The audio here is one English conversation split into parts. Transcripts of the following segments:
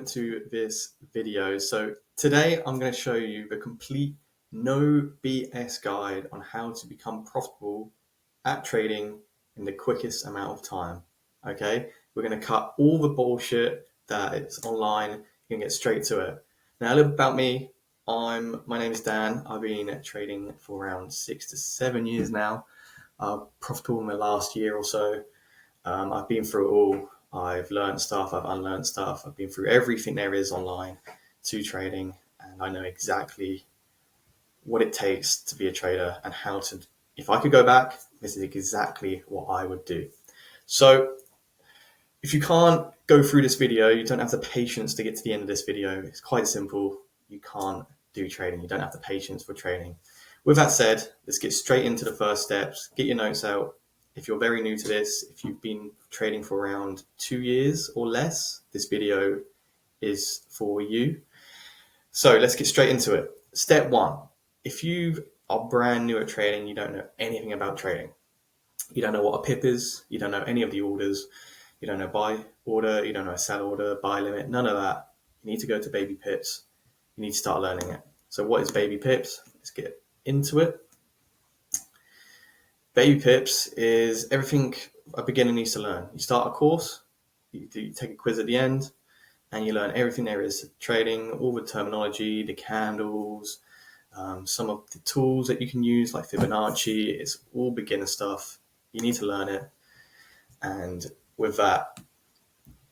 welcome to this video. So today I'm going to show you the complete no BS guide on how to become profitable at trading in the quickest amount of time. Okay, we're going to cut all the bullshit that is online and get straight to it. Now, a little bit about me. My name is Dan. I've been trading for around 6 to 7 years now. Profitable in the last year or so. I've been through it all. I've learned stuff, I've unlearned stuff. I've been through everything there is online to trading, and I know exactly what it takes to be a trader and how to, if I could go back, this is exactly what I would do. So if you can't go through this video, you don't have the patience to get to the end of this video. It's quite simple. You can't do trading. You don't have the patience for trading. With that said, let's get straight into the first steps. Get your notes out. If you're very new to this, if you've been trading for around 2 years or less, this video is for you. So let's get straight into it. Step one, if you are brand new at trading, you don't know anything about trading. You don't know what a pip is. You don't know any of the orders. You don't know buy order. You don't know a sell order, buy limit, none of that. You need to go to baby pips. You need to start learning it. So what is baby pips? Let's get into it. Baby pips is everything a beginner needs to learn. You start a course, you take a quiz at the end, and you learn everything there is to trading, all the terminology, the candles, some of the tools that you can use like Fibonacci. It's all beginner stuff. You need to learn it. And with that,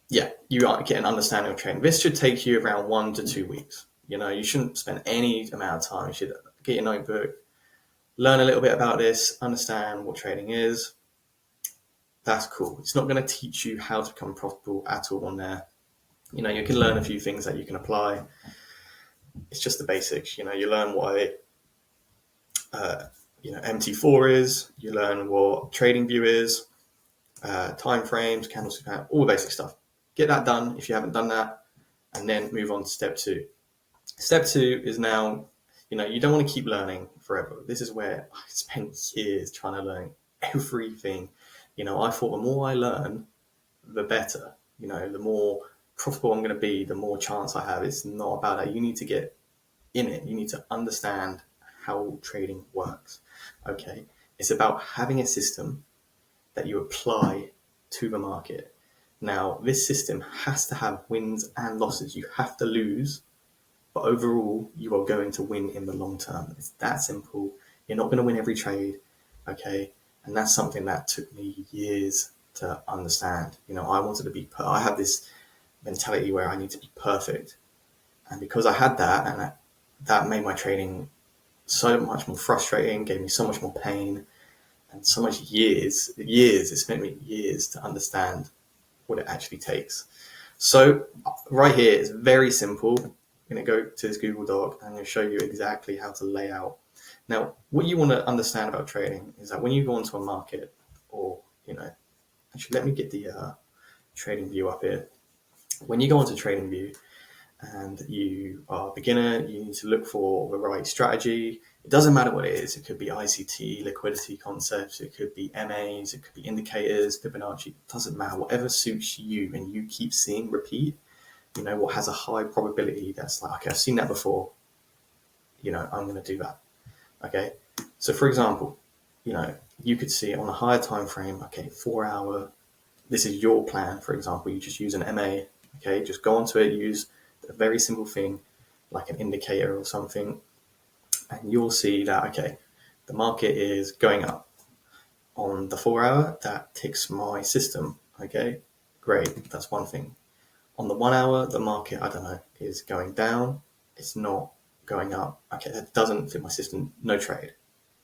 you get an understanding of trading. This should take you around 1 to 2 weeks. You shouldn't spend any amount of time. You should get your notebook, learn a little bit about this, understand what trading is. That's cool. It's not going to teach you how to become profitable at all on there. You can learn a few things that you can apply. It's just the basics. You learn what MT4 is. You learn what trading view is, time frames, candlestick, all the basic stuff. Get that done if you haven't done that, and then move on to step two. Step two is now, you don't want to keep learning forever. This is where I spent years trying to learn everything. I thought the more I learn, the better. The more profitable I'm going to be, the more chance I have. It's not about that. You need to get in it. You need to understand how trading works. Okay. It's about having a system that you apply to the market. Now, this system has to have wins and losses. You have to lose, but overall, you are going to win in the long term. It's that simple. You're not going to win every trade, okay? And that's something that took me years to understand. I wanted to be, I had this mentality where I need to be perfect. And because I had that, and that made my trading so much more frustrating, gave me so much more pain, and so much years, it spent me years to understand what it actually takes. So right here is very simple. I'm going to go to this Google Doc and I'm going to show you exactly how to lay out. Now, what you want to understand about trading is that when you go into a market, or, actually let me get the trading view up here. When you go into trading view and you are a beginner, you need to look for the right strategy. It doesn't matter what it is. It could be ICT, liquidity concepts. It could be MAs. It could be indicators, Fibonacci. It doesn't matter. Whatever suits you and you keep seeing repeat, what has a high probability that's like, okay, I've seen that before, I'm going to do that. Okay. So for example, you could see on a higher time frame, okay, 4 hour, this is your plan. For example, you just use an MA. Okay. Just go onto it, use a very simple thing like an indicator or something, and you'll see that, okay, the market is going up. On the 4 hour, that ticks my system. Okay, great. That's one thing. On the 1 hour, the market, I don't know, is going down. It's not going up. Okay, that doesn't fit my system. No trade.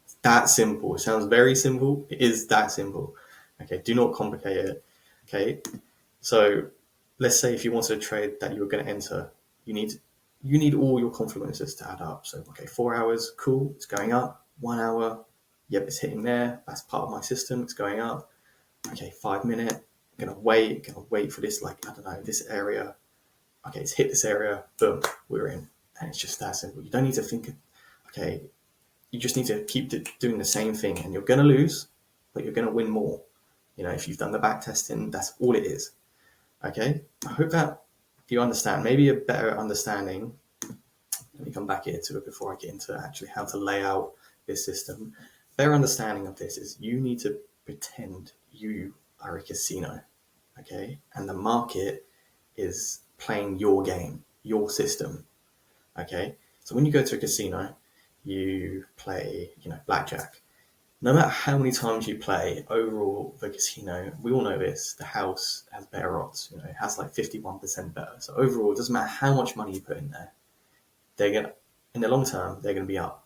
It's that simple. It sounds very simple. It is that simple. Okay, do not complicate it. Okay, so let's say if you wanted a trade that you were going to enter, you need all your confluences to add up. So, okay, 4 hours, cool, it's going up. 1 hour, yep, it's hitting there. That's part of my system. It's going up. Okay, 5 minute. Gonna wait for this, like, I don't know, this area. Okay, it's hit this area, boom, we're in. And it's just that simple. You don't need to think, okay, you just need to keep doing the same thing, and you're gonna lose, but you're gonna win more. If you've done the back testing, that's all it is. Okay, I hope that you understand? Maybe a better understanding. Let me come back here to it before I get into actually how to lay out this system. Better understanding of this is you need to pretend you are a casino, okay? And the market is playing your game, your system, okay? So when you go to a casino, you play, blackjack. No matter how many times you play, overall, the casino, we all know this, the house has better odds. It has like 51% better. So overall, it doesn't matter how much money you put in there, they're going to, in the long term, they're going to be up.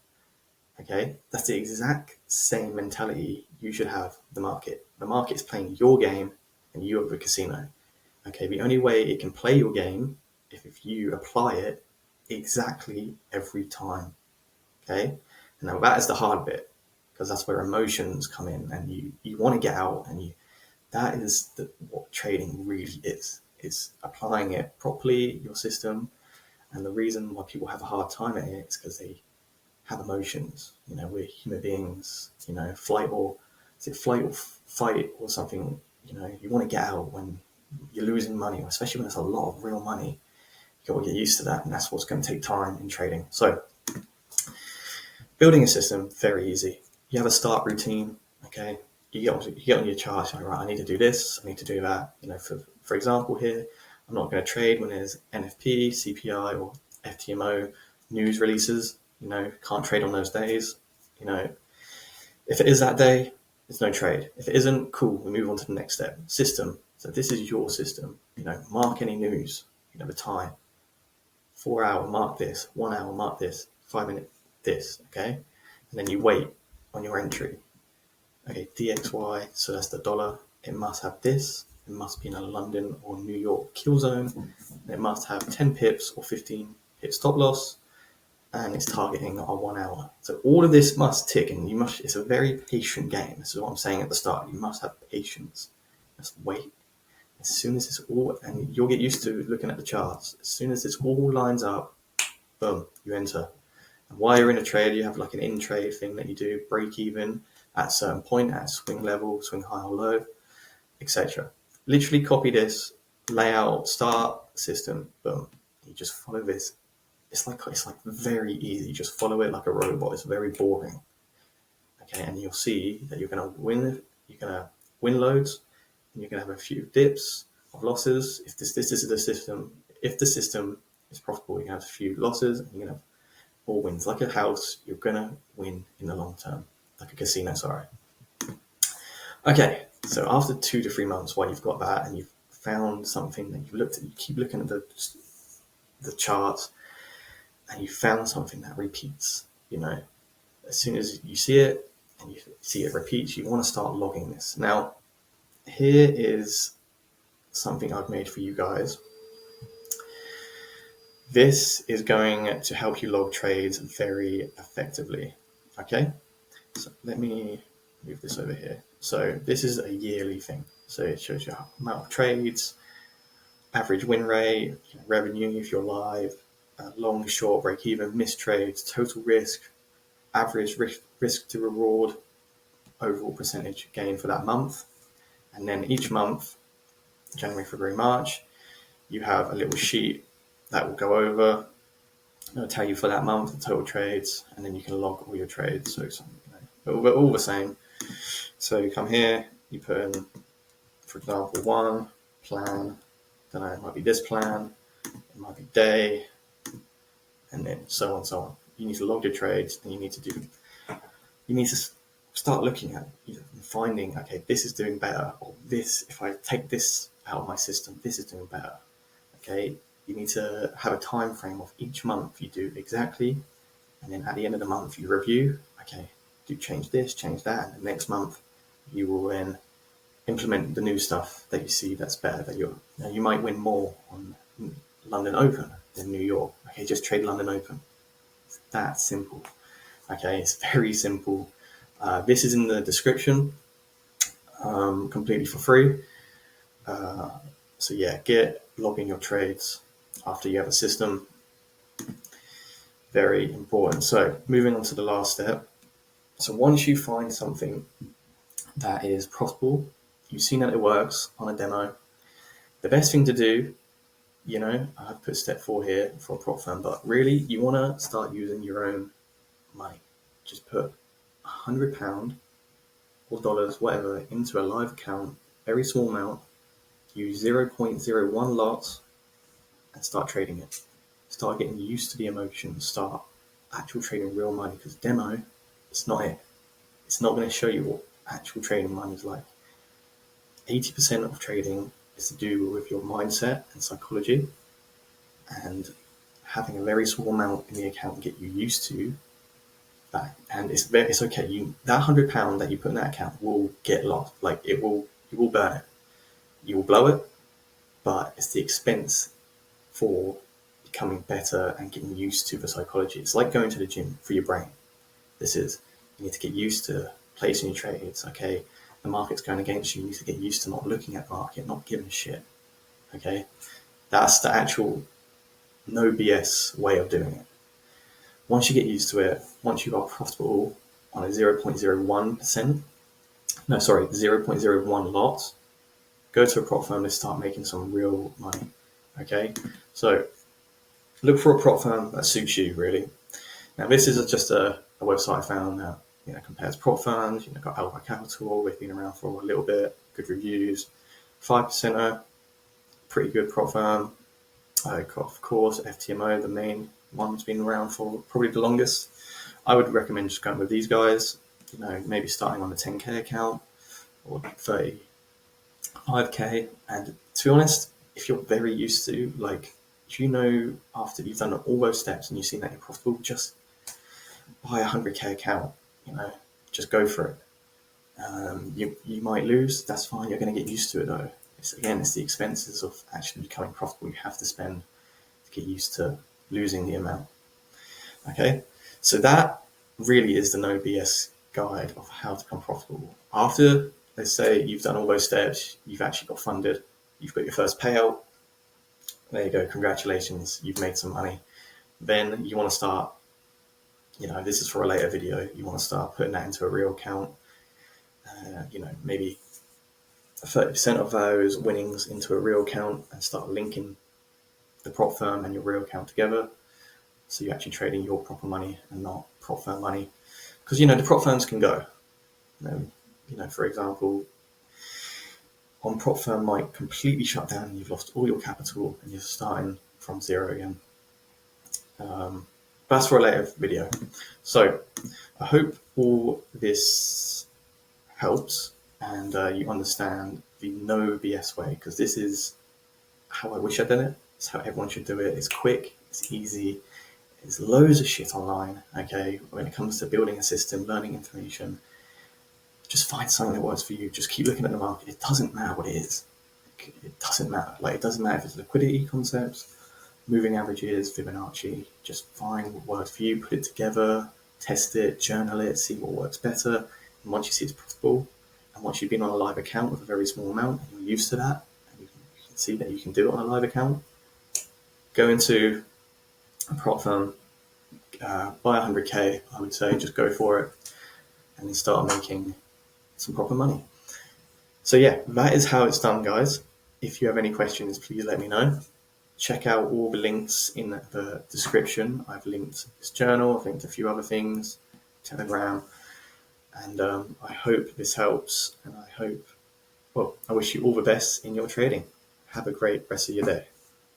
Okay? That's the exact same mentality you should have the market. The market is playing your game and you are the casino. Okay? The only way it can play your game if you apply it exactly every time. Okay? And now that is the hard bit, because that's where emotions come in and you want to get out, and that is what trading really is applying it properly, your system. And the reason why people have a hard time at it is because they have emotions. We're human beings, flight or fight or something. You want to get out when you're losing money, especially when it's a lot of real money. You got to get used to that, and that's what's going to take time in trading. So building a system, very easy. You have a start routine, okay? You get on your chart, you're like, right, I need to do this, I need to do that. For example here, I'm not going to trade when there's NFP, CPI, or FTMO news releases. Can't trade on those days. If it is that day, it's no trade. If it isn't, cool, we move on to the next step. System. So this is your system. Mark any news. The time. 4 hour, mark this. 1 hour, mark this. 5 minute, this. Okay, and then you wait on your entry. Okay, DXY. So that's the dollar. It must have this. It must be in a London or New York kill zone. It must have 10 pips or 15 pip stop loss, and it's targeting a 1 hour. So all of this must tick, and it's a very patient game. This is what I'm saying at the start. You must have patience. Just wait. As soon as it's all, and you'll get used to looking at the charts. As soon as it's all lines up, boom, you enter. And while you're in a trade, you have like an in-trade thing that you do, break even at a certain point, at a swing level, swing high or low, etc. Literally copy this, layout, start, system, boom. You just follow this. It's like very easy. You just follow it like a robot. It's very boring. Okay, and you'll see that you're gonna win. You're gonna win loads, and you're gonna have a few dips of losses. If this is the system, if the system is profitable, you're gonna have a few losses, and you're gonna have all wins. Like a house, you're gonna win in the long term. Like a casino, sorry. Okay, so after 2 to 3 months, while you've got that and you've found something that you've looked at, you keep looking at the charts, and you found something that repeats. As soon as you see it and you see it repeats, you want to start logging this. Now, here is something I've made for you guys. This is going to help you log trades very effectively. Okay, so let me move this over here. So this is a yearly thing. So it shows you amount of trades, average win rate, revenue if you're live, long, short, break even, missed trades, total risk, average risk to reward, overall percentage gain for that month. And then each month, January, February, March, you have a little sheet that will go over. It'll tell you for that month the total trades, and then you can log all your trades. So we're all the same. So you come here, you put in, for example, one plan. Don't know, it might be this plan, it might be day, and then so on, so on. You need to log your trades, and you need to start looking at finding, okay, this is doing better, or this, if I take this out of my system, this is doing better. Okay, you need to have a time frame of each month you do exactly, and then at the end of the month you review. Okay, do change this, change that, and the next month you will then implement the new stuff that you see that's better. That you might win more on London Open than New York. Okay, just trade London Open. It's that simple. Okay, it's very simple. This is in the description, completely for free. So yeah, get logging your trades after you have a system. Very important. So moving on to the last step. So once you find something that is profitable, you've seen that it works on a demo, the best thing to do I've put step 4 here for a prop firm, but really you want to start using your own money. Just put £100 or dollars, whatever, into a live account, very small amount, use 0.01 lots and start trading it. Start getting used to the emotion, start actual trading real money, because demo, it's not it. It's not going to show you what actual trading money is like. 80% of trading is to do with your mindset and psychology, and having a very small amount in the account get you used to that. And it's okay. That £100 that you put in that account will get lost. Like you will burn it. You will blow it, but it's the expense for becoming better and getting used to the psychology. It's like going to the gym for your brain. You need to get used to placing your trades. Okay, the market's going against you. You need to get used to not looking at the market, not giving a shit. Okay, that's the actual no BS way of doing it. Once you get used to it, once you are profitable on a 0.01 lot, go to a prop firm and start making some real money. Okay, so look for a prop firm that suits you, really. Now, this is just a website I found that compares prop firms. Got Alpha Capital, they've been around for a little bit, good reviews. 5%er, pretty good prop firm. Of course, FTMO, the main one's been around for probably the longest. I would recommend just going with these guys. Maybe starting on a 10k account or 35k. And to be honest, if you're very used to, after you've done all those steps and you've seen that you're profitable, just buy a 100k account. Just go for it. You might lose, that's fine. You're going to get used to it though. It's the expenses of actually becoming profitable you have to spend to get used to losing the amount. Okay, so that really is the no BS guide of how to become profitable. After, let's say, you've done all those steps, you've actually got funded, you've got your first payout. There you go, congratulations, you've made some money. Then you want to start, this is for a later video, you want to start putting that into a real account. Maybe 30% of those winnings into a real account and start linking the prop firm and your real account together. So you're actually trading your proper money and not prop firm money. Because, the prop firms can go. For example, one prop firm might completely shut down and you've lost all your capital and you're starting from zero again. That's for a later video. So I hope all this helps and you understand the no BS way, because this is how I wish I'd done it. It's how everyone should do it. It's quick, it's easy, there's loads of shit online. Okay, when it comes to building a system, learning information, just find something that works for you. Just keep looking at the market. It doesn't matter what it is. It doesn't matter. It doesn't matter if it's liquidity concepts, moving averages, Fibonacci. Just find what works for you, put it together, test it, journal it, see what works better. And once you see it's profitable, and once you've been on a live account with a very small amount and you're used to that, and you can see that you can do it on a live account, go into a prop firm, buy 100k, I would say, just go for it, and then start making some proper money. So yeah, that is how it's done, guys. If you have any questions, please let me know. Check out all the links in the description. I've linked this journal, I've linked a few other things, Telegram, and I hope this helps, and I wish you all the best in your trading. Have a great rest of your day.